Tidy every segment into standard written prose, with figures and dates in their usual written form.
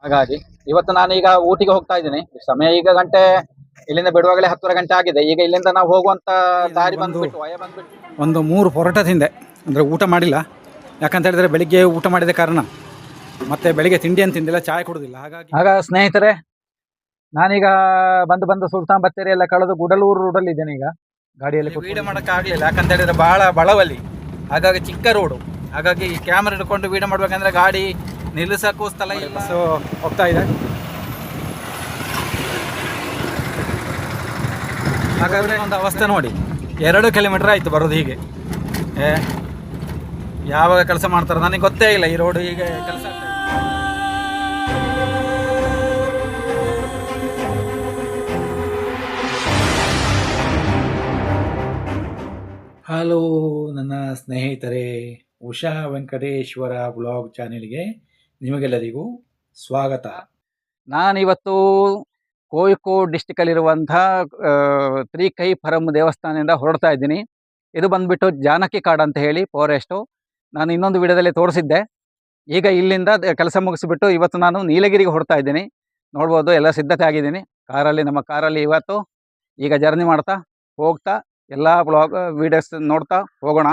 ಹಾಗಾಗಿ ಇವತ್ತು ನಾನೀಗ ಊಟಿಗೆ ಹೋಗ್ತಾ ಇದ್ದೀನಿ. ಸಮಯ ಈಗ ಗಂಟೆ ಇಲ್ಲಿಂದ ಬಿಡುವಾಗಲೇ 10:30 ಗಂಟೆ ಆಗಿದೆ. ಈಗ ಇಲ್ಲಿಂದ ನಾವು ಹೋಗುವಂತ ದಾರಿ ಬಂದ್ಬಿಟ್ಟು ಒಂದು 3 ಪೊರೋಟ ತಿಂದೆ, ಅಂದರೆ ಊಟ ಮಾಡಿಲ್ಲ. ಯಾಕಂತ ಹೇಳಿದ್ರೆ ಬೆಳಿಗ್ಗೆ ಊಟ ಮಾಡಿದ ಕಾರಣ ಮತ್ತೆ ಬೆಳಿಗ್ಗೆ ತಿಂಡಿ ಅಂತ ತಿಂದಿಲ್ಲ, ಚಾಯ್ ಕುಡಿದಿಲ್ಲ. ಹಾಗಾಗಿ ಸ್ನೇಹಿತರೆ, ನಾನೀಗ ಬಂದು ಸುಲ್ತಾನ್ ಬತ್ತೇರಿ ಎಲ್ಲ ಕಳೆದು ಗುಡಲೂರು ರೋಡಲ್ಲಿ ಇದ್ದೇನೆ. ಈಗ ಗಾಡಿಯಲ್ಲಿ ವೀಡಿಯೋ ಮಾಡೋಕ್ಕಾಗಲಿಲ್ಲ, ಯಾಕಂತ ಹೇಳಿದ್ರೆ ಭಾಳ ಬಳವಲ್ಲಿ, ಹಾಗಾಗಿ ಚಿಕ್ಕ ರೋಡು. ಹಾಗಾಗಿ ಕ್ಯಾಮ್ರಾ ಹಿಡ್ಕೊಂಡು ವೀಡಿಯೋ ಮಾಡ್ಬೇಕಂದ್ರೆ ಗಾಡಿ ನಿಲ್ಲಿಸೋಕ್ಕೂ ಸ್ಥಳ ಇಲ್ಲ. ಸೊ ಹೋಗ್ತಾ ಇದೆ. ಹಾಗಾದರೆ ಒಂದು ಅವಸ್ಥೆ ನೋಡಿ, 2 ಕಿಲೋಮೀಟರ್ ಆಯಿತು ಬರೋದು. ಹೀಗೆ ಯಾವಾಗ ಕೆಲಸ ಮಾಡ್ತಾರೆ ನನಗೆ ಗೊತ್ತೇ ಇಲ್ಲ. ಈ ರೋಡು ಹೀಗೆ ಕೆಲಸ ಆಗ್ತಾ ಇದೆ. ಹಲೋ ನನ್ನ ಸ್ನೇಹಿತರೆ, ಉಷಾ ವೆಂಕಟೇಶ್ವರ ಬ್ಲಾಗ್ ಚಾನೆಲ್ಗೆ ನಿಮಗೆಲ್ಲರಿಗೂ ಸ್ವಾಗತ. ನಾನಿವತ್ತು ಕೋಯಿಕೋಡ್ ಡಿಸ್ಟಿಕಲ್ಲಿರುವಂಥ ತ್ರಿಕೈ ಪರಮ್ ದೇವಸ್ಥಾನದಿಂದ ಹೊರಡ್ತಾ ಇದ್ದೀನಿ. ಇದು ಬಂದುಬಿಟ್ಟು ಜಾನಕಿ ಕಾಡು ಅಂತ ಹೇಳಿ ಫಾರೆಸ್ಟು. ನಾನು ಇನ್ನೊಂದು ವಿಡಿಯೋದಲ್ಲಿ ತೋರಿಸಿದ್ದೆ. ಈಗ ಇಲ್ಲಿಂದ ಕೆಲಸ ಮುಗಿಸಿಬಿಟ್ಟು ಇವತ್ತು ನಾನು ನೀಲಗಿರಿಗೆ ಹೊರಡ್ತಾ ಇದ್ದೀನಿ. ನೋಡ್ಬೋದು, ಎಲ್ಲ ಸಿದ್ಧತೆ ಆಗಿದ್ದೀನಿ ನಮ್ಮ ಕಾರಲ್ಲಿ ಇವತ್ತು. ಈಗ ಜರ್ನಿ ಮಾಡ್ತಾ ಹೋಗ್ತಾ ಎಲ್ಲ ಬ್ಲಾಗ್ ವೀಡಿಯೋಸ್ ನೋಡ್ತಾ ಹೋಗೋಣ.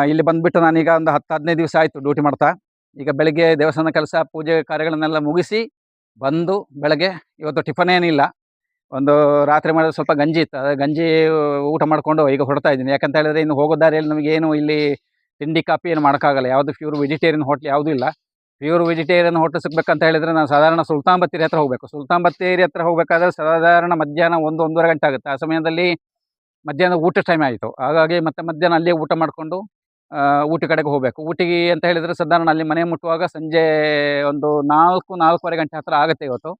ಇಲ್ಲಿ ಬಂದುಬಿಟ್ಟು ನಾನೀಗ ಒಂದು 10-15 ದಿವಸ ಆಯಿತು ಡ್ಯೂಟಿ ಮಾಡ್ತಾ. ಈಗ ಬೆಳಗ್ಗೆ ದೇವಸ್ಥಾನ ಕೆಲಸ ಪೂಜೆ ಕಾರ್ಯಗಳನ್ನೆಲ್ಲ ಮುಗಿಸಿ ಬಂದು ಬೆಳಗ್ಗೆ ಇವತ್ತು ಟಿಫನ್ ಏನಿಲ್ಲ, ಒಂದು ರಾತ್ರಿ ಮಾಡಿದ್ರೆ ಸ್ವಲ್ಪ ಗಂಜಿ ಇತ್ತು, ಗಂಜಿ ಊಟ ಮಾಡಿಕೊಂಡು ಈಗ ಹೊರಡ್ತಾ ಇದ್ದೀನಿ. ಯಾಕಂತ ಹೇಳಿದ್ರೆ ಇನ್ನು ಹೋಗೋ ದಾರಿಯಲ್ಲಿ ನಮಗೇನು ಇಲ್ಲಿ ತಿಂಡಿ ಕಾಫಿ ಏನು ಮಾಡೋಕ್ಕಾಗಲ್ಲ. ಯಾವುದು ಪ್ಯೂರ್ ವೆಜಿಟೇರಿಯನ್ ಹೋಟ್ಲ್ ಯಾವುದೂ ಇಲ್ಲ. ಪ್ಯೂರ್ ವೆಜಿಟೇರಿಯನ್ ಹೋಟ್ಲ್ ಸಿಗ್ಬೇಕಂತ ಹೇಳಿದರೆ ನಾವು ಸಾಧಾರಣ ಸುಲ್ತಾನ್ ಬತ್ತೇರಿ ಹತ್ರ ಹೋಗಬೇಕು. ಸುಲ್ತಾನ್ ಬತ್ತೇರಿ ಹತ್ರ ಹೋಗಬೇಕಾದ್ರೆ ಸಾಧಾರಣ ಮಧ್ಯಾಹ್ನ 1-1:30 ಗಂಟೆ ಆಗುತ್ತೆ. ಆ ಸಮಯದಲ್ಲಿ ಮಧ್ಯಾಹ್ನ ಊಟದ ಟೈಮ್ ಆಯಿತು. ಹಾಗಾಗಿ ಮತ್ತೆ ಮಧ್ಯಾಹ್ನ ಅಲ್ಲೇ ಊಟ ಮಾಡಿಕೊಂಡು ಊಟಿ ಕಡೆಗೆ ಹೋಗಬೇಕು. ಊಟಿಗೆ ಅಂತ ಹೇಳಿದರೆ ಸಾಧಾರಣ ಅಲ್ಲಿ ಮನೆ ಮುಟ್ಟುವಾಗ ಸಂಜೆ ಒಂದು 4-4:15 ಗಂಟೆ ಹತ್ತಿರ ಆಗುತ್ತೆ. ಇವತ್ತು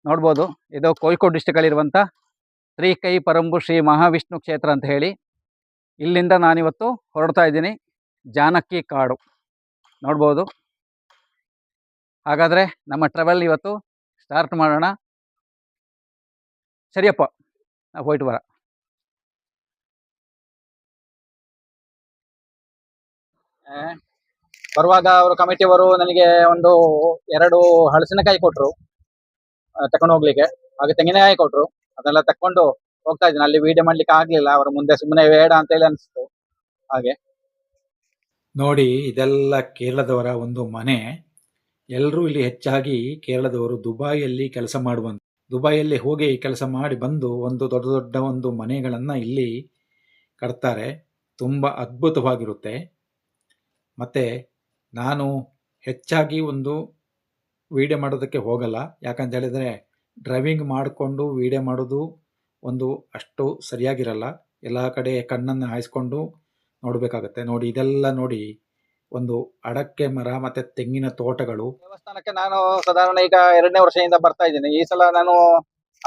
ನೋಡ್ಬೋದು, ಇದು ಕೋಯಿಕೋಡ್ ಡಿಸ್ಟಿಕಲ್ಲಿರುವಂಥ ತ್ರಿಕೈ ಪರಂಬು ಶ್ರೀ ಮಹಾವಿಷ್ಣು ಕ್ಷೇತ್ರ ಅಂತ ಹೇಳಿ. ಇಲ್ಲಿಂದ ನಾನಿವತ್ತು ಹೊರಡ್ತಾ ಇದ್ದೀನಿ ಜಾನಕಿ ಕಾಡು, ನೋಡ್ಬೋದು. ಹಾಗಾದರೆ ನಮ್ಮ ಟ್ರಾವೆಲ್ ಇವತ್ತು ಸ್ಟಾರ್ಟ್ ಮಾಡೋಣ. ಸರಿಯಪ್ಪ, ನಾವು ಹೋಯ್ತು ಬರ. ಬರುವಾಗ ಅವರು ಕಮಿಟಿಯವರು ನನಗೆ 2 ಹಲಸಿನಕಾಯಿ ಕೊಟ್ಟರು ತಕೊಂಡು ಹೋಗ್ಲಿಕ್ಕೆ. ಹಾಗೆ ತೆಂಗಿನಕಾಯಿ ಕೊಟ್ಟರು, ಅದನ್ನೆಲ್ಲ ತಕೊಂಡು ಹೋಗ್ತಾ ಇದ್ದೀನಿ. ಅಲ್ಲಿ ವಿಡಿಯೋ ಮಾಡ್ಲಿಕ್ಕೆ ಆಗ್ಲಿಲ್ಲ, ಅವರ ಮುಂದೆ ಸುಮ್ಮನೆ ಬೇಡ ಅಂತ ಹೇಳಿ ಅನಿಸ್ತು. ಹಾಗೆ ನೋಡಿ, ಇದೆಲ್ಲ ಕೇರಳದವರ ಒಂದು ಮನೆ. ಎಲ್ಲರೂ ಇಲ್ಲಿ ಹೆಚ್ಚಾಗಿ ಕೇರಳದವರು ದುಬೈಯಲ್ಲಿ ಕೆಲಸ ಮಾಡುವಂಥ, ದುಬೈಯಲ್ಲಿ ಹೋಗಿ ಕೆಲಸ ಮಾಡಿ ಬಂದು ಒಂದು ದೊಡ್ಡ ದೊಡ್ಡ ಒಂದು ಮನೆಗಳನ್ನು ಇಲ್ಲಿ ಕಟ್ತಾರೆ. ತುಂಬ ಅದ್ಭುತವಾಗಿರುತ್ತೆ. ಮತ್ತು ನಾನು ಹೆಚ್ಚಾಗಿ ಒಂದು ವೀಡಿಯೋ ಮಾಡೋದಕ್ಕೆ ಹೋಗಲ್ಲ. ಯಾಕಂತ ಹೇಳಿದರೆ ಡ್ರೈವಿಂಗ್ ಮಾಡಿಕೊಂಡು ವೀಡಿಯೋ ಮಾಡೋದು ಒಂದು ಅಷ್ಟು ಸರಿಯಾಗಿರಲ್ಲ. ಎಲ್ಲ ಕಡೆ ಕಣ್ಣನ್ನು ಹಾಯಿಸ್ಕೊಂಡು ನೋಡಬೇಕಾಗತ್ತೆ. ನೋಡಿ, ಇದೆಲ್ಲ ನೋಡಿ, ಒಂದು ಅಡಕೆ ಮರ ಮತ್ತು ತೆಂಗಿನ ತೋಟಗಳು. ದೇವಸ್ಥಾನಕ್ಕೆ ನಾನು ಸಾಧಾರಣ ಈಗ 2ನೇ ವರ್ಷದಿಂದ ಬರ್ತಾ ಇದ್ದೀನಿ. ಈ ಸಲ ನಾನು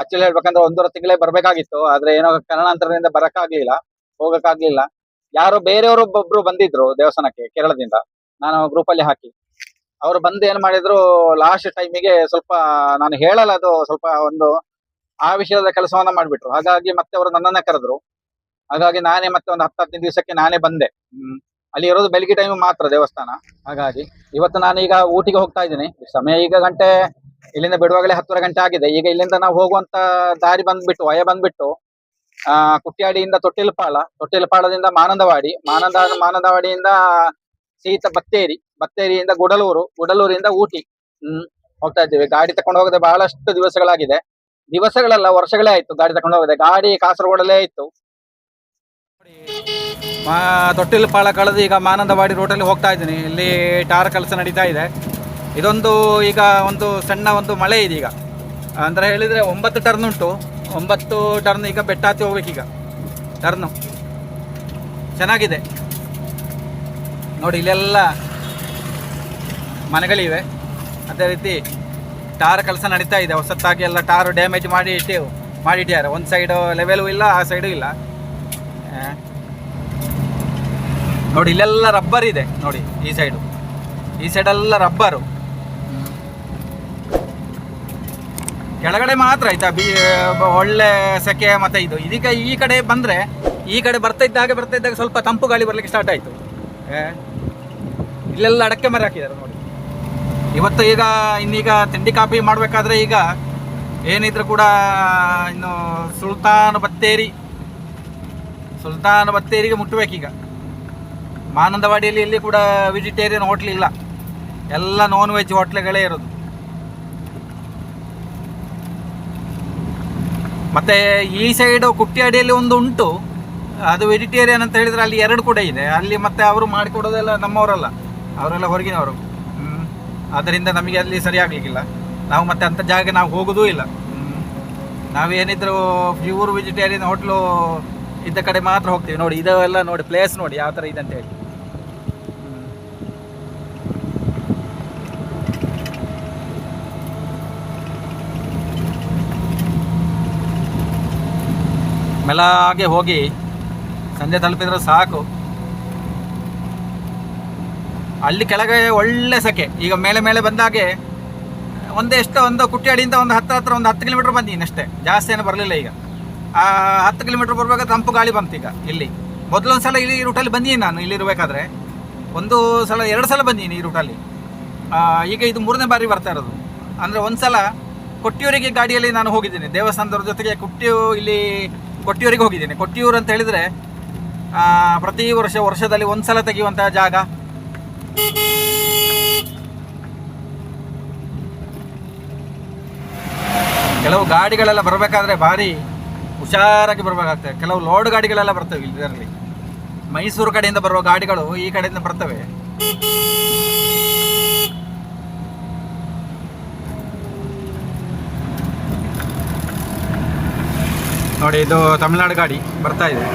ಆಕ್ಚುಲಿ ಹೇಳ್ಬೇಕಂದ್ರೆ 1.5 ತಿಂಗಳೇ ಬರಬೇಕಾಗಿತ್ತು. ಆದರೆ ಏನೋ ಕಾರಣಾಂತರದಿಂದ ಬರೋಕ್ಕಾಗಲಿಲ್ಲ, ಹೋಗೋಕ್ಕಾಗಲಿಲ್ಲ. ಯಾರೋ ಬೇರೆಯವರೊಬ್ಬೊಬ್ರು ಬಂದಿದ್ರು ದೇವಸ್ಥಾನಕ್ಕೆ ಕೇರಳದಿಂದ, ನಾನು ಗ್ರೂಪಲ್ಲಿ ಹಾಕಿ. ಅವರು ಬಂದು ಏನು ಮಾಡಿದ್ರು, ಲಾಸ್ಟ್ ಟೈಮಿಗೆ ಸ್ವಲ್ಪ ನಾನು ಹೇಳಲ್ಲ, ಅದು ಸ್ವಲ್ಪ ಆ ವಿಷಯದ ಕೆಲಸವನ್ನ ಮಾಡಿಬಿಟ್ರು. ಹಾಗಾಗಿ ಮತ್ತೆ ಅವರು ನನ್ನನ್ನೇ ಕರೆದ್ರು. ಹಾಗಾಗಿ ನಾನೇ ಮತ್ತೆ ಒಂದು 10-15 ದಿವಸಕ್ಕೆ ನಾನೇ ಬಂದೆ. ಅಲ್ಲಿ ಇರೋದು ಬೆಳಿಗ್ಗೆ ಟೈಮ್ ಮಾತ್ರ ದೇವಸ್ಥಾನ. ಹಾಗಾಗಿ ಇವತ್ತು ನಾನೀಗ ಊಟಿಗೆ ಹೋಗ್ತಾ ಇದ್ದೀನಿ. ಸಮಯ ಈಗ ಗಂಟೆ ಇಲ್ಲಿಂದ ಬಿಡುವಾಗಲೇ 10:30 ಗಂಟೆ ಆಗಿದೆ. ಈಗ ಇಲ್ಲಿಂದ ನಾವು ಹೋಗುವಂತ ದಾರಿ ಬಂದ್ಬಿಟ್ಟು ಕುಟ್ಯಾಡಿಯಿಂದ ತೊಟ್ಟಿಲಪಾಳದಿಂದ ಮಾನಂದವಾಡಿ, ಮಾನಂದವಾಡಿಯಿಂದ ಸೀತಾ ಬತ್ತೇರಿಯಿಂದ ಗುಡಲೂರಿಂದ ಊಟಿ ಹೋಗ್ತಾ ಇದ್ದೀವಿ. ಗಾಡಿ ತಕೊಂಡು ಹೋಗದೆ ಬಹಳಷ್ಟು ದಿವಸಗಳಲ್ಲ, ವರ್ಷಗಳೇ ಆಯ್ತು ಗಾಡಿ ತಕೊಂಡು ಹೋಗದೆ. ಗಾಡಿ ಕಾಸರಗೋಡಲ್ಲೇ ಇತ್ತು. ತೊಟ್ಟಿಲಪಾಳ ಕಳೆದು ಈಗ ಮಾನಂದವಾಡಿ ರೋಡಲ್ಲಿ ಹೋಗ್ತಾ ಇದ್ದೀನಿ. ಇಲ್ಲಿ ಟಾರ್ ಕೆಲಸ ನಡೀತಾ ಇದೆ. ಇದೊಂದು ಈಗ ಒಂದು ಸಣ್ಣ ಒಂದು ಮಳೆ ಇದೆ. ಈಗ ಅಂದರೆ ಹೇಳಿದರೆ 9 ಟರ್ನ್ ಉಂಟು. 9 ಟರ್ನ್ ಈಗ ಬೆಟ್ಟ ಹತ್ತಿ ಹೋಗ್ಬೇಕೀಗ. ಟರ್ನು ಚೆನ್ನಾಗಿದೆ ನೋಡಿ. ಇಲ್ಲೆಲ್ಲ ಮನೆಗಳಿವೆ. ಅದೇ ರೀತಿ ಟಾರ್ ಕೆಲಸ ನಡೀತಾ ಇದೆ. ಹೊಸತ್ತಾಗಿ ಎಲ್ಲ ಟಾರು ಡ್ಯಾಮೇಜ್ ಮಾಡಿಟ್ಟಿದ್ದಾರೆ. ಒಂದು ಸೈಡು ಲೆವೆಲು ಇಲ್ಲ, ಆ ಸೈಡು ಇಲ್ಲ. ನೋಡಿ, ಇಲ್ಲೆಲ್ಲ ರಬ್ಬರ್ ಇದೆ ನೋಡಿ. ಈ ಸೈಡೆಲ್ಲ ರಬ್ಬರು. ಕೆಳಗಡೆ ಮಾತ್ರ ಆಯ್ತಾ ಒಳ್ಳೆ ಸೆಕೆ. ಮತ್ತು ಇದೀಗ ಈ ಕಡೆ ಬಂದರೆ, ಈ ಕಡೆ ಬರ್ತಾ ಇದ್ದಾಗ ಸ್ವಲ್ಪ ತಂಪು ಗಾಳಿ ಬರಲಿಕ್ಕೆ ಸ್ಟಾರ್ಟ್ ಆಯಿತು. ಇಲ್ಲೆಲ್ಲ ಅಡಕೆ ಮರ ಹಾಕಿದ್ದಾರೆ ನೋಡಿ. ಇವತ್ತು ಇನ್ನೀಗ ತಿಂಡಿ ಕಾಫಿ ಮಾಡಬೇಕಾದ್ರೆ ಈಗ ಏನಿದ್ರು ಕೂಡ ಇನ್ನು ಸುಲ್ತಾನ್ ಬತ್ತೇರಿಗೆ ಮುಟ್ಟಬೇಕೀಗ. ಮಾನಂದವಾಡಿಯಲ್ಲಿ ಎಲ್ಲಿ ಕೂಡ ವೆಜಿಟೇರಿಯನ್ ಹೋಟ್ಲ್ ಇಲ್ಲ, ಎಲ್ಲ ನಾನ್ ವೆಜ್ ಹೋಟ್ಲುಗಳೇ ಇರೋದು. ಮತ್ತು ಈ ಸೈಡು ಕುಟ್ಯಾಡಿಯಲ್ಲಿ ಒಂದು ಉಂಟು, ಅದು ವೆಜಿಟೇರಿಯನ್ ಅಂತ ಹೇಳಿದರೆ ಅಲ್ಲಿ 2 ಕೂಡ ಇದೆ. ಅಲ್ಲಿ ಮತ್ತೆ ಅವರು ಮಾಡಿಕೊಡೋದೆಲ್ಲ ನಮ್ಮವರಲ್ಲ, ಅವರೆಲ್ಲ ಹೊರಗಿನವರು. ಆದ್ದರಿಂದ ನಮಗೆ ಅಲ್ಲಿ ಸರಿಯಾಗಲಿಕ್ಕಿಲ್ಲ. ನಾವು ಮತ್ತೆ ಅಂಥ ಜಾಗ ನಾವು ಹೋಗೋದೂ ಇಲ್ಲ. ನಾವೇನಿದ್ರು ಪ್ಯೂರ್ ವೆಜಿಟೇರಿಯನ್ ಹೋಟ್ಲು ಇದ್ದ ಕಡೆ ಮಾತ್ರ ಹೋಗ್ತೀವಿ. ನೋಡಿ ಇದೆಲ್ಲ ನೋಡಿ, ಪ್ಲೇಸ್ ನೋಡಿ ಯಾವ ಥರ ಇದೆ ಅಂತ ಹೇಳಿ. ಮೆಲ್ಲಗೆ ಹೋಗಿ ಸಂಜೆ ತಲುಪಿದ್ರೆ ಸಾಕು. ಅಲ್ಲಿ ಕೆಳಗೆ ಒಳ್ಳೆ ಸೆಕೆ. ಈಗ ಮೇಲೆ ಬಂದಾಗೆ ಒಂದು ಕುಟ್ಯಾಡಿಯಿಂದ ಒಂದು ಹತ್ರ ಒಂದು 10 ಕಿಲೋಮೀಟರ್ ಬಂದೀನಿ ಅಷ್ಟೇ, ಜಾಸ್ತಿ ಏನು ಬರಲಿಲ್ಲ. ಈಗ ಆ 10 ಕಿಲೋಮೀಟರ್ ಬರುವಾಗ ತಂಪು ಗಾಳಿ ಬಂತು. ಈಗ ಇಲ್ಲಿ ಮೊದಲೊಂದು ಸಲ ಈ ರೂಟಲ್ಲಿ ಬಂದೀನಿ ನಾನು. ಇಲ್ಲಿರಬೇಕಾದ್ರೆ 2 ಸಲ ಬಂದೀನಿ ಈ ರೂಟಲ್ಲಿ. ಈಗ ಇದು 3ನೇ ಬಾರಿ ಬರ್ತಾ ಇರೋದು. ಅಂದರೆ ಒಂದು ಸಲ ಕೊಟ್ಟಿಯೂರಿಗೆ ಗಾಡಿಯಲ್ಲಿ ನಾನು ಹೋಗಿದ್ದೀನಿ, ದೇವಸ್ಥಾನದವ್ರ ಜೊತೆಗೆ ಕೊಟ್ಟಿಯೂರಿಗೆ ಹೋಗಿದ್ದೀನಿ. ಕೊಟ್ಟಿಯೂರು ಅಂತ ಹೇಳಿದರೆ ಪ್ರತಿ ವರ್ಷದಲ್ಲಿ 1 ಸಲ ತೆಗೆಯುವಂತಹ ಜಾಗ. ಕೆಲವು ಗಾಡಿಗಳೆಲ್ಲ ಬರಬೇಕಾದ್ರೆ ಭಾರಿ ಹುಷಾರಾಗಿ ಬರಬೇಕಾಗ್ತದೆ. ಕೆಲವು ಲೋಡ್ ಗಾಡಿಗಳೆಲ್ಲ ಬರ್ತವೆ ಇದರಲ್ಲಿ. ಮೈಸೂರು ಕಡೆಯಿಂದ ಬರುವ ಗಾಡಿಗಳು ಈ ಕಡೆಯಿಂದ ಬರ್ತವೆ. ನೋಡಿ ಇದು ತಮಿಳುನಾಡು ಗಾಡಿ ಬರ್ತಾ ಇದೆ.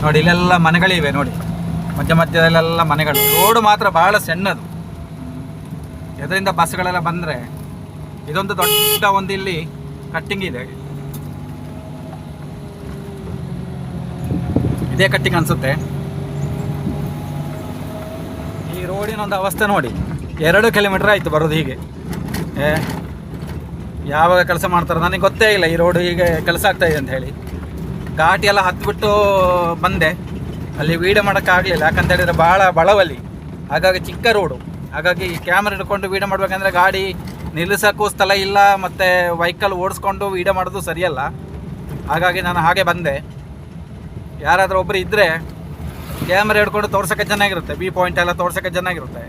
ನೋಡಿ ಇಲ್ಲೆಲ್ಲ ಮನೆಗಳಿವೆ ನೋಡಿ, ಮಧ್ಯದಲ್ಲೆಲ್ಲ ಮನೆಗಳು. ರೋಡು ಮಾತ್ರ ಬಹಳ ಸಣ್ಣದು. ಇದರಿಂದ ಬಸ್ಗಳೆಲ್ಲ ಬಂದರೆ ಇದೊಂದು ದೊಡ್ಡ ಒಂದು ಇಲ್ಲಿ ಕಟ್ಟಿಂಗ್ ಇದೆ. ಇದೇ ಕಟ್ಟಿಂಗ್ ಅನಿಸುತ್ತೆ. ಈ ರೋಡಿನ ಒಂದು ಅವಸ್ಥೆ ನೋಡಿ, 2 ಕಿಲೋಮೀಟರ್ ಆಯಿತು ಬರೋದು. ಹೀಗೆ ಯಾವಾಗ ಕೆಲಸ ಮಾಡ್ತಾರೆ ನನಗೆ ಗೊತ್ತೇ ಇಲ್ಲ. ಈ ರೋಡು ಹೀಗೆ ಕೆಲಸ ಆಗ್ತಾಯಿದೆ ಅಂತ ಹೇಳಿ ಘಾಟಿ ಎಲ್ಲ ಹತ್ತಿಬಿಟ್ಟು ಬಂದೆ. ಅಲ್ಲಿ ವೀಡಿಯೋ ಮಾಡೋಕ್ಕಾಗಲಿಲ್ಲ, ಯಾಕಂತ ಹೇಳಿದರೆ ಭಾಳ ಬಳವಲ್ಲಿ, ಹಾಗಾಗಿ ಚಿಕ್ಕ ರೋಡು. ಹಾಗಾಗಿ ಕ್ಯಾಮ್ರಾ ಹಿಡ್ಕೊಂಡು ವೀಡಿಯೋ ಮಾಡಬೇಕಂದ್ರೆ ಗಾಡಿ ನಿಲ್ಲಿಸೋಕ್ಕೂ ಸ್ಥಳ ಇಲ್ಲ, ಮತ್ತು ವೆಹಿಕಲ್ ಓಡಿಸ್ಕೊಂಡು ವೀಡಿಯೋ ಮಾಡೋದು ಸರಿಯಲ್ಲ. ಹಾಗಾಗಿ ನಾನು ಹಾಗೆ ಬಂದೆ. ಯಾರಾದರೂ ಒಬ್ಬರು ಇದ್ದರೆ ಕ್ಯಾಮ್ರಾ ಹಿಡ್ಕೊಂಡು ತೋರ್ಸೋಕ್ಕೆ ಚೆನ್ನಾಗಿರುತ್ತೆ, ವ್ಯೂ ಪಾಯಿಂಟ್ ಎಲ್ಲ ತೋರ್ಸೋಕ್ಕೆ ಚೆನ್ನಾಗಿರುತ್ತೆ.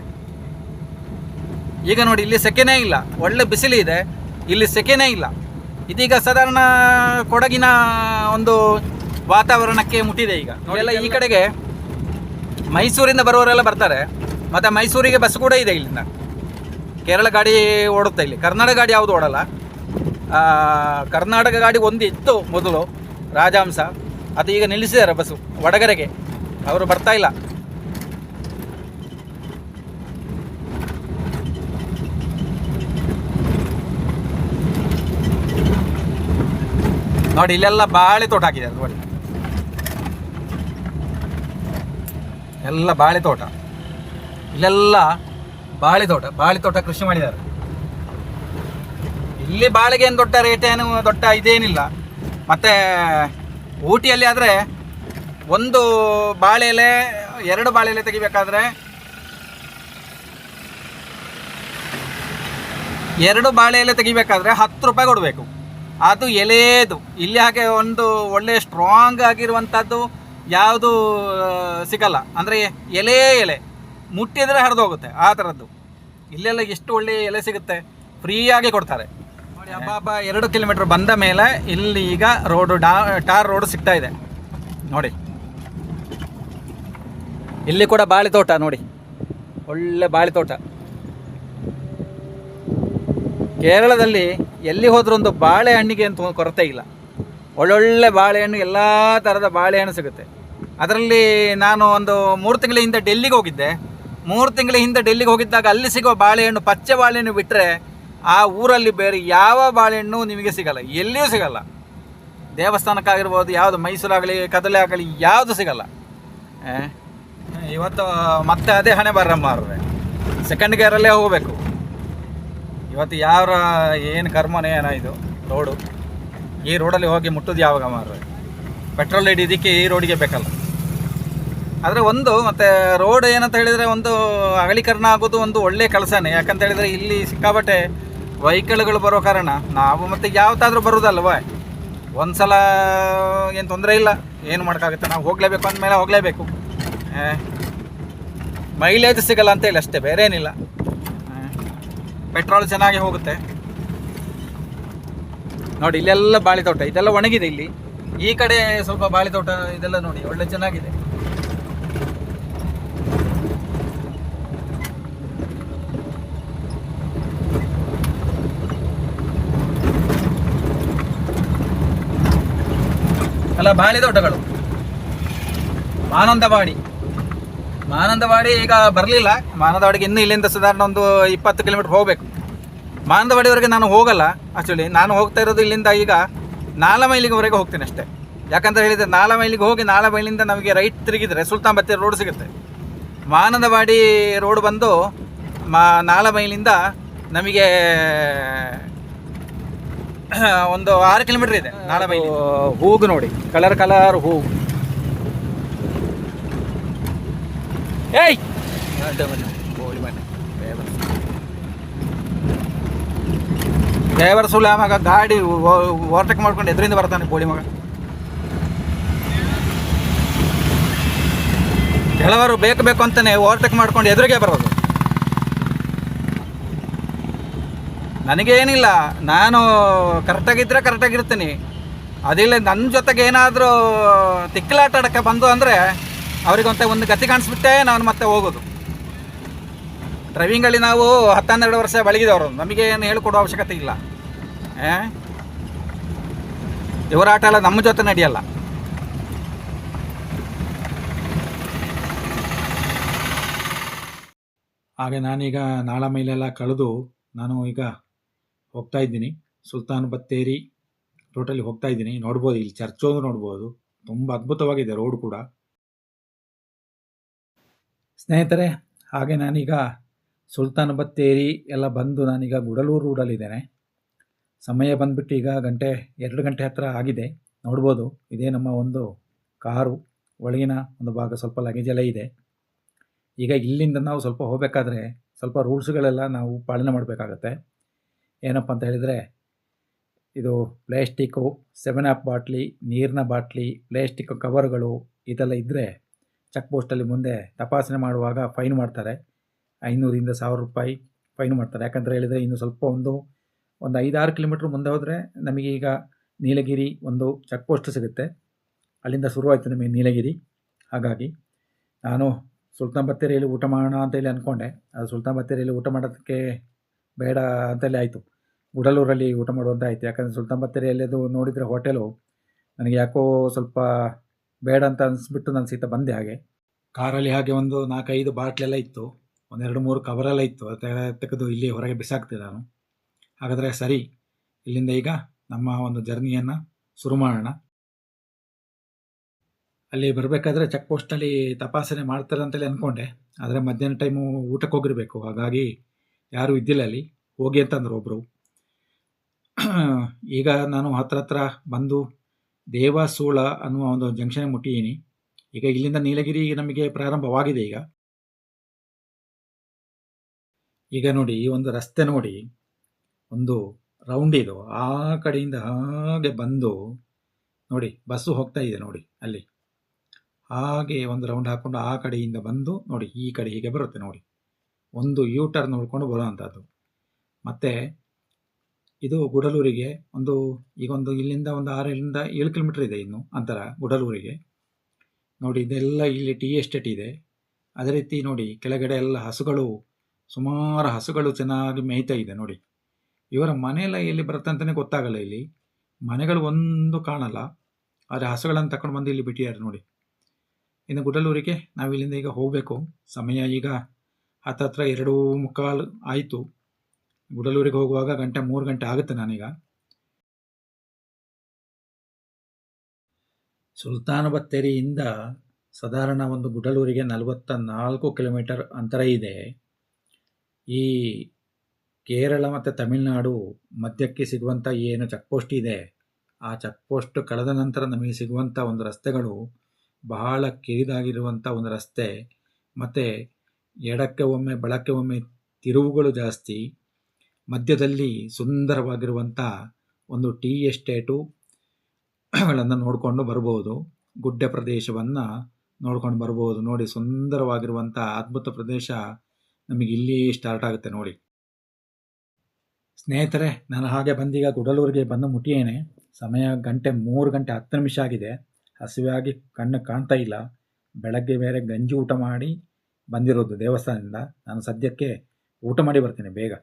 ಈಗ ನೋಡಿ ಇಲ್ಲಿ ಸೆಕೆನೇ ಇಲ್ಲ, ಒಳ್ಳೆ ಬಿಸಿಲು ಇದೆ, ಇಲ್ಲಿ ಸೆಕೆನೇ ಇಲ್ಲ. ಇದೀಗ ಸಾಧಾರಣ ಕೊಡಗಿನ ಒಂದು ವಾತಾವರಣಕ್ಕೆ ಮುಟ್ಟಿದೆ. ಈಗ ನೋಡೆಲ್ಲ ಈ ಕಡೆಗೆ ಮೈಸೂರಿಂದ ಬರುವವರೆಲ್ಲ ಬರ್ತಾರೆ, ಮತ್ತು ಮೈಸೂರಿಗೆ ಬಸ್ ಕೂಡ ಇದೆ ಇಲ್ಲಿಂದ. ಕೇರಳ ಗಾಡಿ ಓಡುತ್ತೆ ಇಲ್ಲಿ, ಕರ್ನಾಟಕ ಗಾಡಿ ಯಾವುದು ಓಡಲ್ಲ. ಕರ್ನಾಟಕ ಗಾಡಿ ಒಂದು ಇತ್ತು ಮೊದಲು, ರಾಜಹಂಸ, ಅದು ಈಗ ನಿಲ್ಲಿಸಿದ್ದಾರೆ ಬಸ್ಸು ವಡಗರೆಗೆ, ಅವರು ಬರ್ತಾ ಇಲ್ಲ. ನೋಡಿ ಇಲ್ಲೆಲ್ಲ ಬಾಳೆ ತೋಟ ಹಾಕಿದ್ದಾರೆ ನೋಡಿ, ಎಲ್ಲ ಬಾಳೆ ತೋಟ. ಇಲ್ಲೆಲ್ಲ ಬಾಳೆ ತೋಟ ಕೃಷಿ ಮಾಡಿದ್ದಾರೆ. ಇಲ್ಲಿ ಬಾಳೆಗೆ ಏನು ದೊಡ್ಡ ಇದೇನಿಲ್ಲ. ಮತ್ತು ಊಟಿಯಲ್ಲಿ ಆದರೆ ಒಂದು ಬಾಳೆ ಎಲೆ 2 ಬಾಳೆ ಎಲೆ ತೆಗಿಬೇಕಾದ್ರೆ 2 ಬಾಳೆ ಎಲೆ ತೆಗಿಬೇಕಾದ್ರೆ 10 ರೂಪಾಯಿ ಕೊಡಬೇಕು. ಅದು ಎಲೆದು. ಇಲ್ಲಿ ಹಾಗೆ ಒಂದು ಒಳ್ಳೆ ಸ್ಟ್ರಾಂಗ್ ಆಗಿರುವಂಥದ್ದು ಯಾವುದು ಸಿಗಲ್ಲ. ಅಂದರೆ ಎಲೆ ಮುಟ್ಟಿದರೆ ಹರಿದು ಹೋಗುತ್ತೆ ಆ ಥರದ್ದು. ಇಲ್ಲೆಲ್ಲ ಎಷ್ಟು ಒಳ್ಳೆ ಎಲೆ ಸಿಗುತ್ತೆ, ಫ್ರೀಯಾಗಿ ಕೊಡ್ತಾರೆ ನೋಡಿ. ಹಬ್ಬ 2 ಕಿಲೋಮೀಟ್ರ್ ಬಂದ ಮೇಲೆ ಇಲ್ಲಿ ಈಗ ರೋಡು ಟಾರ್ ರೋಡು ಸಿಗ್ತಾ ಇದೆ ನೋಡಿ. ಇಲ್ಲಿ ಕೂಡ ಬಾಳೆ ತೋಟ ನೋಡಿ, ಒಳ್ಳೆ ಬಾಳೆ ತೋಟ. ಕೇರಳದಲ್ಲಿ ಎಲ್ಲಿ ಹೋದ್ರೂ ಒಂದು ಬಾಳೆಹಣ್ಣಿಗೆ ಅಂತ ಕೊರತೆ ಇಲ್ಲ. ಒಳ್ಳೊಳ್ಳೆ ಬಾಳೆಹಣ್ಣು, ಎಲ್ಲ ಥರದ ಬಾಳೆಹಣ್ಣು ಸಿಗುತ್ತೆ. ಅದರಲ್ಲಿ ನಾನು ಒಂದು 3 ತಿಂಗಳ ಹಿಂದೆ ಡೆಲ್ಲಿಗೆ ಹೋಗಿದ್ದೆ. 3 ತಿಂಗಳ ಹಿಂದೆ ಡೆಲ್ಲಿಗೆ ಹೋಗಿದ್ದಾಗ ಅಲ್ಲಿ ಸಿಗುವ ಬಾಳೆಹಣ್ಣು, ಪಚ್ಚೆ ಬಾಳೆಹಣ್ಣು ಬಿಟ್ಟರೆ ಆ ಊರಲ್ಲಿ ಬೇರೆ ಯಾವ ಬಾಳೆಹಣ್ಣು ನಿಮಗೆ ಸಿಗಲ್ಲ, ಎಲ್ಲಿಯೂ ಸಿಗಲ್ಲ. ದೇವಸ್ಥಾನಕ್ಕಾಗಿರ್ಬೋದು, ಯಾವುದು ಮೈಸೂರಾಗಲಿ ಕದಲೆ ಆಗಲಿ ಯಾವುದು ಸಿಗಲ್ಲ. ಇವತ್ತು ಮತ್ತೆ ಅದೇ ಹಣೆ ಬರ ಮಾರ್ರೆ, ಸೆಕೆಂಡ್ ಗೇರಲ್ಲೇ ಹೋಗಬೇಕು. ಇವತ್ತು ಯಾರ ಏನು ಕರ್ಮನೇ ಏನೋ ಇದು ರೋಡು. ಈ ರೋಡಲ್ಲಿ ಹೋಗಿ ಮುಟ್ಟೋದು ಯಾವಾಗ ಮಾರ್ರೆ? ಪೆಟ್ರೋಲ್ ಹಿಡಿಯೋದಕ್ಕೆ ಈ ರೋಡಿಗೆ ಬೇಕಲ್ಲ. ಆದರೆ ಒಂದು ಮತ್ತೆ ರೋಡ್ ಏನಂತ ಹೇಳಿದರೆ ಒಂದು ಅಗಲೀಕರಣ ಆಗೋದು ಒಂದು ಒಳ್ಳೆಯ ಕೆಲಸನೇ. ಯಾಕಂತ ಹೇಳಿದರೆ ಇಲ್ಲಿ ಸಿಕ್ಕಾಪಟ್ಟೆ ವೆಹಿಕಲ್ಗಳು ಬರೋ ಕಾರಣ ನಾವು ಮತ್ತೆ ಯಾವತ್ತಾದರೂ ಬರೋದಲ್ವ, ಒಂದು ಸಲ ಏನು ತೊಂದರೆ ಇಲ್ಲ, ಏನು ಮಾಡೋಕ್ಕಾಗುತ್ತೆ, ನಾವು ಹೋಗಲೇಬೇಕು ಅಂದಮೇಲೆ ಹೋಗಲೇಬೇಕು. ಮೈಲೇಜ್ ಸಿಗಲ್ಲ ಅಂತೇಳಿ ಅಷ್ಟೇ, ಬೇರೆ ಏನಿಲ್ಲ. ಪೆಟ್ರೋಲ್ ಚೆನ್ನಾಗಿ ಹೋಗುತ್ತೆ. ನೋಡಿ ಇಲ್ಲೆಲ್ಲ ಬಾಳೆ ತೋಟ, ಇದೆಲ್ಲ ಒಣಗಿದೆ. ಇಲ್ಲಿ ಈ ಕಡೆ ಸ್ವಲ್ಪ ಬಾಳೆ ತೋಟ ಇದೆಲ್ಲ ನೋಡಿ ಒಳ್ಳೆ ಚೆನ್ನಾಗಿದೆ. ಅಲ್ಲ ಬಾಳೆ ತೋಟಗಳು. ಮಾನಂದವಾಡಿ ಈಗ ಬರಲಿಲ್ಲ. ಮಾನಂದವಾಡಿಗೆ ಇನ್ನೂ ಇಲ್ಲಿಂದ ಸಾಧಾರಣ ಒಂದು 20 ಕಿಲೋಮೀಟರ್ ಹೋಗಬೇಕು. ಮಾನಂದವಾಡಿವರೆಗೆ ನಾನು ಹೋಗಲ್ಲ. ಆ್ಯಕ್ಚುಲಿ ನಾನು ಹೋಗ್ತಾ ಇರೋದು ಇಲ್ಲಿಂದ ಈಗ 4 ಮೈಲಿವರೆಗೆ ಹೋಗ್ತೀನಿ ಅಷ್ಟೇ. ಯಾಕಂತ ಹೇಳಿದರೆ 4 ಮೈಲಿಗೆ ಹೋಗಿ 4 ಮೈಲಿಂದ ನಮಗೆ ರೈಟ್ ತಿರುಗಿದರೆ ಸುಲ್ತಾನ್ ಬತ್ತೇರಿ ರೋಡ್ ಸಿಗುತ್ತೆ. ಮಾನಂದವಾಡಿ ರೋಡ್ ಬಂದು 4 ಮೈಲಿಂದ ನಮಗೆ ಒಂದು 6 ಕಿಲೋಮೀಟರ್ ಇದೆ. 4 ಮೈಲಿ ಹೂಗು ನೋಡಿ, ಕಲರ್ ಹೂಗು. ಏಯ್ ಗೋಳಿ ಮನೆ ಡ್ರೈವರ್ ಸುಳ್ಳ ಮಗ, ಗಾಡಿ ಓವರ್ಟೇಕ್ ಮಾಡ್ಕೊಂಡು ಎದುರಿಂದ ಬರ್ತಾನೆ ಗೋಳಿ ಮಗ. ಕೆಲವರು ಬೇಕು ಅಂತಾನೆ ಓವರ್ಟೇಕ್ ಮಾಡ್ಕೊಂಡು ಎದುರಿಗೆ ಬರೋದು. ನನಗೇನಿಲ್ಲ, ನಾನು ಕರೆಕ್ಟಾಗಿದ್ದರೆ ಕರೆಕ್ಟಾಗಿರ್ತೀನಿ. ಅದಿಲ್ಲ ನನ್ನ ಜೊತೆಗೆ ಏನಾದರೂ ತಿಕ್ಕಲಾಟ ಆಡೋಕ್ಕೆ ಬಂದು ಅಂದರೆ ಅವರಿಗೊಂತ ಒಂದು ಗತಿ ಕಾಣಿಸ್ಬಿಟ್ಟೆ ನಾನು ಮತ್ತೆ ಹೋಗೋದು. ಡ್ರೈವಿಂಗಲ್ಲಿ ನಾವು 10-12 ವರ್ಷ ಬೆಳಗಿದವರು, ನಮಗೇನು ಹೇಳ್ಕೊಡೋ ಅವಶ್ಯಕತೆ ಇಲ್ಲ. ಇವರ ಆಟ ಎಲ್ಲ ನಮ್ಮ ಜೊತೆ ನಡೆಯಲ್ಲ. ಹಾಗೆ ನಾನೀಗ 4 ಮೈಲೆಲ್ಲ ಕಳೆದು ನಾನು ಈಗ ಹೋಗ್ತಾ ಇದ್ದೀನಿ ಸುಲ್ತಾನ್ ಬತ್ತೇರಿ ಟೋಟಲಿ ಹೋಗ್ತಾ ಇದ್ದೀನಿ. ನೋಡ್ಬೋದು, ಇಲ್ಲಿ ಚರ್ಚೋದು ನೋಡ್ಬೋದು, ತುಂಬ ಅದ್ಭುತವಾಗಿದೆ ರೋಡ್ ಕೂಡ. ಸ್ನೇಹಿತರೆ, ಹಾಗೆ ನಾನೀಗ ಸುಲ್ತಾನ್ ಬತ್ತೇರಿ ಎಲ್ಲ ಬಂದು ನಾನೀಗ ಗುಡಲೂರು ರೋಡಲ್ಲಿದ್ದೇನೆ. ಸಮಯ ಬಂದುಬಿಟ್ಟು ಈಗ 2 ಗಂಟೆ ಹತ್ತಿರ ಆಗಿದೆ. ನೋಡ್ಬೋದು, ಇದೇ ನಮ್ಮ ಒಂದು ಕಾರು. ಒಳಗಿನ ಒಂದು ಭಾಗ ಸ್ವಲ್ಪ ಲಗೇಜ್ ಎಲ್ಲ ಇದೆ. ಈಗ ಇಲ್ಲಿಂದ ನಾವು ಸ್ವಲ್ಪ ಹೋಗಬೇಕಾದ್ರೆ ಸ್ವಲ್ಪ ರೂಲ್ಸ್ಗಳೆಲ್ಲ ನಾವು ಪಾಲನೆ ಮಾಡಬೇಕಾಗತ್ತೆ. ಏನಪ್ಪ ಅಂತ ಹೇಳಿದರೆ, ಇದು ಪ್ಲಾಸ್ಟಿಕ್ಕು, 7 ಅಪ್ ಬಾಟ್ಲಿ, ನೀರಿನ ಬಾಟ್ಲಿ, ಪ್ಲಾಸ್ಟಿಕ್ ಕವರ್ಗಳು ಇದೆಲ್ಲ ಇದ್ದರೆ ಚೆಕ್ ಪೋಸ್ಟಲ್ಲಿ ಮುಂದೆ ತಪಾಸಣೆ ಮಾಡುವಾಗ ಫೈನ್ ಮಾಡ್ತಾರೆ. 500ರಿಂದ 1000 ರೂಪಾಯಿ ಫೈನ್ ಮಾಡ್ತಾರೆ. ಯಾಕಂತ ಹೇಳಿದರೆ ಇನ್ನು ಸ್ವಲ್ಪ ಒಂದು 5-6 ಕಿಲೋಮೀಟ್ರ್ ಮುಂದೆ ಹೋದರೆ ನಮಗೆ ಈಗ ನೀಲಗಿರಿ ಒಂದು ಚೆಕ್ ಪೋಸ್ಟ್ ಸಿಗುತ್ತೆ. ಅಲ್ಲಿಂದ ಶುರುವಾಯಿತು ನಮಗೆ ನೀಲಗಿರಿ. ಹಾಗಾಗಿ ನಾನು ಸುಲ್ತಾನ್ ಬತ್ತೇರಿಯಲ್ಲಿ ಊಟ ಮಾಡೋಣ ಅಂತೇಳಿ ಅಂದ್ಕೊಂಡೆ. ಅದು ಸುಲ್ತಾನ್ ಬತ್ತೇರಿಯಲ್ಲಿ ಊಟ ಮಾಡೋದಕ್ಕೆ ಬೇಡ ಅಂತೇಳಿ ಆಯಿತು, ಗುಡಲೂರಲ್ಲಿ ಊಟ ಮಾಡುವಂತ ಆಯಿತು. ಯಾಕಂದರೆ ಸುಲ್ತಾನ್ ಬತ್ತೇರಿಯಲ್ಲಿ ಅದು ನೋಡಿದರೆ ಹೋಟೆಲು ನನಗೆ ಯಾಕೋ ಸ್ವಲ್ಪ ಬೇಡ ಅಂತ ಅನಿಸ್ಬಿಟ್ಟು ನಾನು ಸೀದಾ ಬಂದೆ. ಹಾಗೆ ಕಾರಲ್ಲಿ ಹಾಗೆ ಒಂದು 4-5 ಬಾಟ್ಲೆಲ್ಲ ಇತ್ತು, 1-2-3 ಕವರೆಲ್ಲ ಇತ್ತು. ಅದು ತೆಗೆದು ಇಲ್ಲಿ ಹೊರಗೆ ಬಿಸಾಕ್ತಿದ್ದೆ ನಾನು. ಹಾಗಾದರೆ ಸರಿ, ಇಲ್ಲಿಂದ ಈಗ ನಮ್ಮ ಒಂದು ಜರ್ನಿಯನ್ನು ಶುರು ಮಾಡೋಣ. ಅಲ್ಲಿ ಬರಬೇಕಾದ್ರೆ ಚೆಕ್ ಪೋಸ್ಟಲ್ಲಿ ತಪಾಸಣೆ ಮಾಡ್ತಾರೆ ಅಂತೇಳಿ ಅಂದ್ಕೊಂಡೆ. ಆದರೆ ಮಧ್ಯಾಹ್ನ ಟೈಮು ಊಟಕ್ಕೆ ಹೋಗಿರಬೇಕು, ಹಾಗಾಗಿ ಯಾರೂ ಇದ್ದಿಲ್ಲ ಅಲ್ಲಿ. ಹೋಗಿ ಅಂತಂದರು ಒಬ್ಬರು. ಈಗ ನಾನು ಹತ್ರ ಬಂದು ದೇವಸೂಳ ಅನ್ನುವ ಒಂದು ಜಂಕ್ಷನ್ ಮುಟ್ಟಿದ್ದೀನಿ. ಈಗ ಇಲ್ಲಿಂದ ನೀಲಗಿರಿ ನಮಗೆ ಪ್ರಾರಂಭವಾಗಿದೆ. ಈಗ ನೋಡಿ, ಈ ಒಂದು ರಸ್ತೆ ನೋಡಿ, ಒಂದು ರೌಂಡ್ ಇದು. ಆ ಕಡೆಯಿಂದ ಹಾಗೆ ಬಂದು ನೋಡಿ, ಬಸ್ಸು ಹೋಗ್ತಾ ಇದೆ ನೋಡಿ ಅಲ್ಲಿ. ಹಾಗೆ ಒಂದು ರೌಂಡ್ ಹಾಕ್ಕೊಂಡು ಆ ಕಡೆಯಿಂದ ಬಂದು ನೋಡಿ, ಈ ಕಡೆ ಹೀಗೆ ಬರುತ್ತೆ ನೋಡಿ. ಒಂದು ಯೂ ಟರ್ನ್ ನೋಡ್ಕೊಂಡು ಬರುವಂಥದ್ದು. ಮತ್ತು ಇದು ಗುಡಲೂರಿಗೆ ಈಗ ಇಲ್ಲಿಂದ ಒಂದು 6-7 ಕಿಲೋಮೀಟರ್ ಇದೆ ಇನ್ನು ಅಂತರ ಗುಡಲೂರಿಗೆ. ನೋಡಿ, ಇದೆಲ್ಲ ಇಲ್ಲಿ ಟೀ ಎಸ್ಟೇಟ್ ಇದೆ. ಅದೇ ರೀತಿ ನೋಡಿ, ಕೆಳಗಡೆ ಎಲ್ಲ ಹಸುಗಳು, ಸುಮಾರು ಹಸುಗಳು ಚೆನ್ನಾಗಿ ಮೇಯ್ತಾ ಇದೆ ನೋಡಿ. ಇವರ ಮನೆಯೆಲ್ಲ ಎಲ್ಲಿ ಬರುತ್ತೆ ಅಂತಲೇ ಗೊತ್ತಾಗಲ್ಲ. ಇಲ್ಲಿ ಮನೆಗಳು ಒಂದು ಕಾಣಲ್ಲ, ಆದರೆ ಹಸುಗಳನ್ನು ತಗೊಂಡು ಬಂದು ಇಲ್ಲಿ ಬಿಟ್ಟಿದ್ದಾರೆ ನೋಡಿ. ಇನ್ನು ಗುಡಲೂರಿಗೆ ನಾವು ಇಲ್ಲಿಂದ ಈಗ ಹೋಗಬೇಕು. ಸಮಯ ಈಗ ಹತ್ತತ್ರ 2:45 ಆಯಿತು. ಗುಡಲೂರಿಗೆ ಹೋಗುವಾಗ 3 ಗಂಟೆ ಆಗುತ್ತೆ. ನಾನೀಗ ಸುಲ್ತಾನ್ ಬತ್ತೇರಿಯಿಂದ ಸಾಧಾರಣ ಒಂದು ಗುಡಲೂರಿಗೆ 44 ಕಿಲೋಮೀಟರ್ ಅಂತರ ಇದೆ. ಈ ಕೇರಳ ಮತ್ತು ತಮಿಳುನಾಡು ಮಧ್ಯಕ್ಕೆ ಸಿಗುವಂಥ ಏನು ಚೆಕ್ ಪೋಸ್ಟ್ ಇದೆ, ಆ ಚೆಕ್ ಪೋಸ್ಟ್ ಕಳೆದ ನಂತರ ನಮಗೆ ಸಿಗುವಂಥ ಒಂದು ರಸ್ತೆಗಳು ಬಹಳ ಕಿರಿದಾಗಿರುವಂಥ ಒಂದು ರಸ್ತೆ, ಮತ್ತು ಎಡಕ್ಕೆ ಒಮ್ಮೆ ಬಲಕ್ಕೆ ಒಮ್ಮೆ ತಿರುವುಗಳು ಜಾಸ್ತಿ. ಮಧ್ಯದಲ್ಲಿ ಸುಂದರವಾಗಿರುವಂಥ ಒಂದು ಟೀ ಎಸ್ಟೇಟು ಗಳನ್ನು ನೋಡಿಕೊಂಡು ಬರ್ಬೋದು. ಗುಡ್ಡ ಪ್ರದೇಶವನ್ನು ನೋಡ್ಕೊಂಡು ಬರ್ಬೋದು. ನೋಡಿ, ಸುಂದರವಾಗಿರುವಂಥ ಅದ್ಭುತ ಪ್ರದೇಶ ನಮಗೆ ಇಲ್ಲಿ ಸ್ಟಾರ್ಟ್ ಆಗುತ್ತೆ ನೋಡಿ. ಸ್ನೇಹಿತರೆ, ನಾನು ಹಾಗೆ ಬಂದೀಗ ಗುಡಲೂರಿಗೆ ಬಂದು ಮುಟ್ಟಿಯೇನೆ. ಸಮಯ 3:10 ಆಗಿದೆ. ಹಸಿವಾಗಿ ಕಣ್ಣು ಕಾಣ್ತಾ ಇಲ್ಲ. ಬೆಳಗ್ಗೆ ಬೇರೆ ಗಂಜಿ ಊಟ ಮಾಡಿ ಬಂದಿರೋದು ದೇವಸ್ಥಾನದಿಂದ. ನಾನು ಸದ್ಯಕ್ಕೆ ಊಟ ಮಾಡಿ ಬರ್ತೀನಿ ಬೇಗ.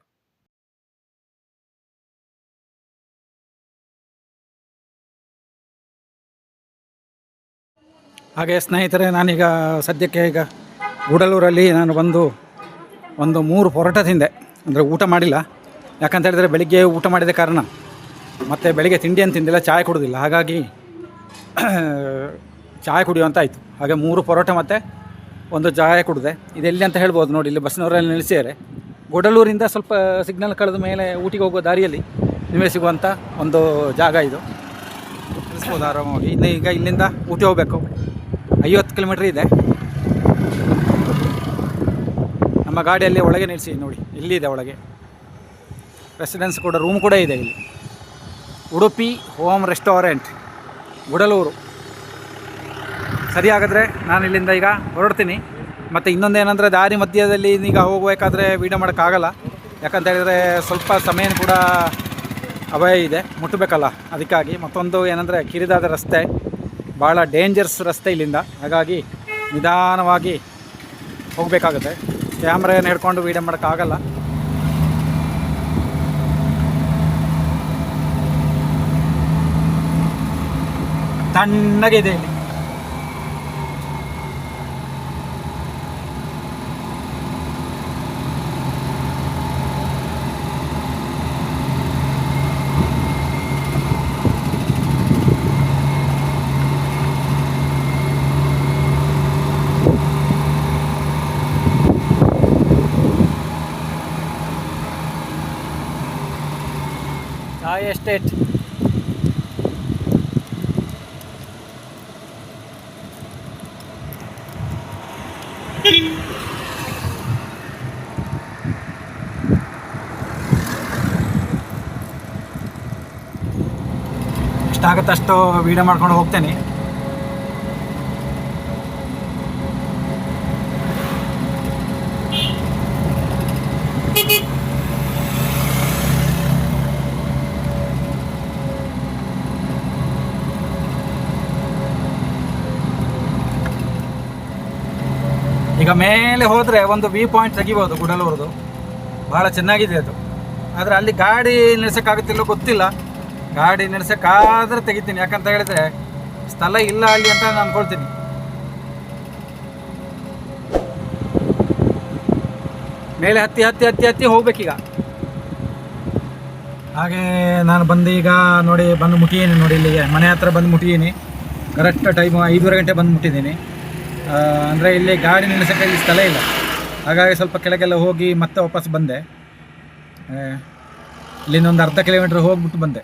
ಹಾಗೆ ಸ್ನೇಹಿತರೆ, ನಾನೀಗ ಸದ್ಯಕ್ಕೆ ಈಗ ಗೂಡಲೂರಲ್ಲಿ ನಾನು ಬಂದು ಒಂದು 3 ಪರೋಟ ತಿಂದೆ. ಅಂದರೆ ಊಟ ಮಾಡಿಲ್ಲ, ಯಾಕಂತ ಹೇಳಿದರೆ ಬೆಳಿಗ್ಗೆ ಊಟ ಮಾಡಿದ ಕಾರಣ. ಮತ್ತು ಬೆಳಿಗ್ಗೆ ತಿಂಡಿಯನ್ನು ತಿಂದಿಲ್ಲ, ಚಾಯ್ ಕುಡಿದಿಲ್ಲ. ಹಾಗಾಗಿ ಚಾಯ್ ಕುಡಿಯುವಂತಾಯಿತು. ಹಾಗೆ 3 ಪರೋಟ ಮತ್ತು ಒಂದು ಚಾಯ್ ಕುಡಿದೆ. ಇದೆಲ್ಲಿ ಅಂತ ಹೇಳ್ಬೋದು ನೋಡಿ, ಇಲ್ಲಿ ಬಸ್ನವರಲ್ಲಿ ನಿಲ್ಲಿಸಿದ್ದಾರೆ. ಗೂಡಲೂರಿಂದ ಸ್ವಲ್ಪ ಸಿಗ್ನಲ್ ಕಳೆದ ಮೇಲೆ ಊಟಿಗೆ ಹೋಗುವ ದಾರಿಯಲ್ಲಿ ನಿಮಗೆ ಸಿಗುವಂಥ ಒಂದು ಜಾಗ ಇದು. ತಿಳಿಸ್ಬೋದು ಆರಾಮವಾಗಿ. ಈಗ ಇಲ್ಲಿಂದ ಊಟಿ ಹೋಗಬೇಕು, 50 ಕಿಲೋಮೀಟ್ರ್ ಇದೆ. ನಮ್ಮ ಗಾಡಿಯಲ್ಲಿ ಒಳಗೆ ನಿಲ್ಲಿಸಿ ನೋಡಿ, ಇಲ್ಲಿದೆ ಒಳಗೆ ರೆಸಿಡೆನ್ಸ್ ಕೂಡ, ರೂಮ್ ಕೂಡ ಇದೆ ಇಲ್ಲಿ. Udupi home restaurant, Gudalur. ಸರಿ, ಹಾಗಾದರೆ ನಾನು ಇಲ್ಲಿಂದ ಈಗ ಹೊರಡ್ತೀನಿ. ಮತ್ತು ಇನ್ನೊಂದೇನೆಂದರೆ, ದಾರಿ ಮಧ್ಯದಲ್ಲಿ ಈಗ ಹೋಗಬೇಕಾದ್ರೆ ವೀಡಿಯೋ ಮಾಡೋಕ್ಕಾಗಲ್ಲ. ಯಾಕಂತ ಹೇಳಿದರೆ ಸ್ವಲ್ಪ ಸಮಯ ಕೂಡ ಅಭಯ ಇದೆ, ಮುಟ್ಟಬೇಕಲ್ಲ. ಅದಕ್ಕಾಗಿ ಮತ್ತೊಂದು ಏನಂದರೆ, ಕಿರಿದಾದ ರಸ್ತೆ, ಭಾಳ ಡೇಂಜರ್ಸ್ ರಸ್ತೆ ಇಲ್ಲಿಂದ. ಹಾಗಾಗಿ ನಿಧಾನವಾಗಿ ಹೋಗಬೇಕಾಗುತ್ತೆ. ಕ್ಯಾಮ್ರಾನ ಹಿಡ್ಕೊಂಡು ವೀಡಿಯೋ ಮಾಡೋಕ್ಕಾಗಲ್ಲ. ತಣ್ಣಗಿದೆ ಇಲ್ಲಿ. ಚಾಯ್ ಎಸ್ಟೇಟ್. ಎಷ್ಟಾಗುತ್ತಷ್ಟು ವೀಡಿಯೋ ಮಾಡ್ಕೊಂಡು ಹೋಗ್ತೇನೆ. ಈಗ ಮೇಲೆ ಹೋದರೆ ಒಂದು ವ್ಯೂ ಪಾಯಿಂಟ್ ತೆಗಿಬೋದು ಗುಡಲೂರದು, ಭಾಳ ಚೆನ್ನಾಗಿದೆ ಅದು. ಆದರೆ ಅಲ್ಲಿ ಗಾಡಿ ನಿಲ್ಸೋಕ್ಕಾಗುತ್ತಿಲ್ಲ ಗೊತ್ತಿಲ್ಲ. ಗಾಡಿ ನಿಲ್ಸೋಕ್ಕಾದ್ರೆ ತೆಗಿತೀನಿ, ಯಾಕಂತ ಹೇಳಿದ್ರೆ ಸ್ಥಳ ಇಲ್ಲ ಅಲ್ಲಿ ಅಂತ ನಾನು ಅಂದ್ಕೊಳ್ತೀನಿ. ಮೇಲೆ ಹತ್ತಿ ಹೋಗ್ಬೇಕೀಗ. ಹಾಗೆ ನಾನು ಬಂದು ಈಗ ನೋಡಿ ಬಂದು ಮುಟ್ಟಿದ್ದೀನಿ ನೋಡಿ, ಇಲ್ಲಿಗೆ ಮನೆ ಹತ್ರ ಬಂದು ಮುಟ್ಟಿದ್ದೀನಿ. ಕರೆಕ್ಟ್ ಟೈಮು 5:30 ಗಂಟೆ ಬಂದು ಮುಟ್ಟಿದ್ದೀನಿ. ಅಂದರೆ ಇಲ್ಲಿ ಗಾಡಿ ನಿಲ್ಲಿಸೋಕ್ಕೆ ಇಲ್ಲಿ ಸ್ಥಳ ಇಲ್ಲ. ಹಾಗಾಗಿ ಸ್ವಲ್ಪ ಕೆಳಗೆಲ್ಲ ಹೋಗಿ ಮತ್ತೆ ವಾಪಸ್ ಬಂದೆ. ಇಲ್ಲಿಂದ ಒಂದು 1/2 ಕಿಲೋಮೀಟ್ರ್ ಹೋಗ್ಬಿಟ್ಟು ಬಂದೆ.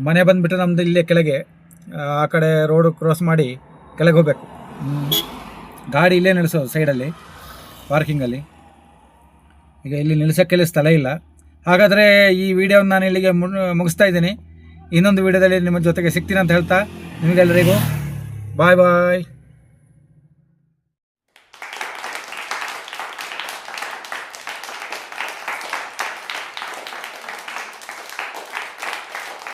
ಮನೆ ಬಂದುಬಿಟ್ಟು ನಮ್ಮದು ಇಲ್ಲೇ ಕೆಳಗೆ, ಆ ಕಡೆ ರೋಡು ಕ್ರಾಸ್ ಮಾಡಿ ಕೆಳಗೆ ಹೋಗಬೇಕು. ಗಾಡಿ ಇಲ್ಲೇ ನಿಲ್ಲಿಸೋದು ಸೈಡಲ್ಲಿ ಪಾರ್ಕಿಂಗಲ್ಲಿ. ಈಗ ಇಲ್ಲಿ ನಿಲ್ಲಿಸೋಕ್ಕೆಲ್ಲ ಸ್ಥಳ ಇಲ್ಲ. ಹಾಗಾದರೆ ಈ ವಿಡಿಯೋನ ನಾನು ಇಲ್ಲಿಗೆ ಮುಗಿಸ್ತಾ ಇದ್ದೀನಿ. ಇನ್ನೊಂದು ವಿಡಿಯೋದಲ್ಲಿ ನಿಮ್ಮ ಜೊತೆಗೆ ಸಿಗ್ತೀನಿ ಅಂತ ಹೇಳ್ತಾ ನಿಮಗೆಲ್ಲರಿಗೂ ಬಾಯ್ ಬಾಯ್.